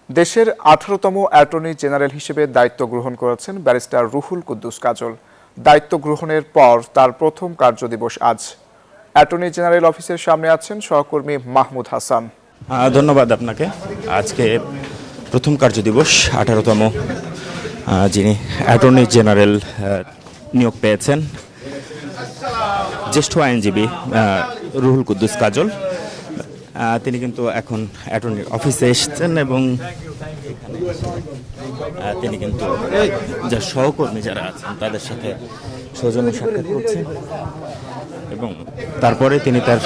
দেশের 18তম attorney general হিসেবে দায়িত্ব গ্রহণ করেছেন ব্যারিস্টার রুহুল কুদ্দুস কাজল। দায়িত্ব গ্রহণের পর তার প্রথম কার্যদিবস আজ। অ্যাটর্নি জেনারেল অফিসের সামনে আছেন সহকর্মী মাহমুদ হাসান। ধন্যবাদ আপনাকে। আজকে প্রথম কার্যদিবস 18তম যিনি অ্যাটর্নি জেনারেল নিয়োগ পেয়েছেন জ্যেষ্ঠ আইনজীবী রুহুল কুদ্দুস কাজল। তিনি কিন্তু এখন অ্যাটর্নির অফিসে এসেছেন এবং তিনি কিন্তু যার সহকর্মী যারা আছেন তাদের সাথে সৌজন্য সাক্ষাৎ করছেন এবং তারপরে তিনি তার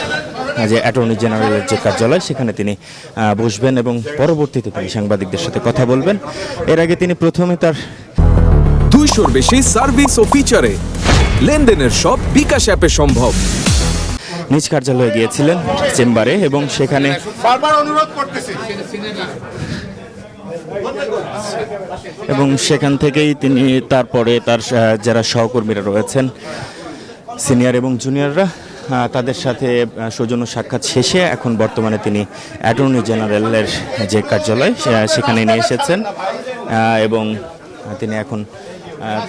যে অ্যাটর্নি জেনারেলের যে কার্যালয় সেখানে তিনি বসবেন এবং পরবর্তীতে তিনি সাংবাদিকদের সাথে কথা বলবেন। এর আগে তিনি প্রথমে তার 200-র বেশি সার্ভিস ও ফিচারে লেনদেনের সব বিকাশ অ্যাপে সম্ভব। নিজ কার্যালয়ে গিয়েছিলেন চেম্বারে এবং সেখানে এবং সেখান থেকেই তিনি তারপরে তার যারা সহকর্মীরা রয়েছেন সিনিয়র এবং জুনিয়ররা তাদের সাথে সৌজন্য সাক্ষাৎ শেষে এখন বর্তমানে তিনি অ্যাটর্নি জেনারেলের যে কার্যালয় সেখানে নিয়ে এসেছেন এবং তিনি এখন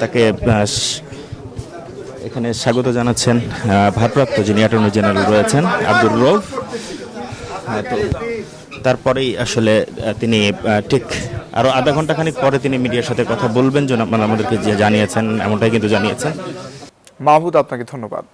তাকে এখানে স্বাগত জানাচ্ছেন ভারপ্রাপ্ত যিনি অ্যাটর্নি জেনারেল রয়েছেন আব্দুর রউফ। তো তারপরেই আসলে তিনি ঠিক আরও আধা ঘন্টা খানিক পরে তিনি মিডিয়ার সাথে কথা বলবেন, যেন আপনারা আমাদেরকে যে জানিয়েছেন এমনটাই কিন্তু জানিয়েছেন। মাহমুদ, আপনাকে ধন্যবাদ।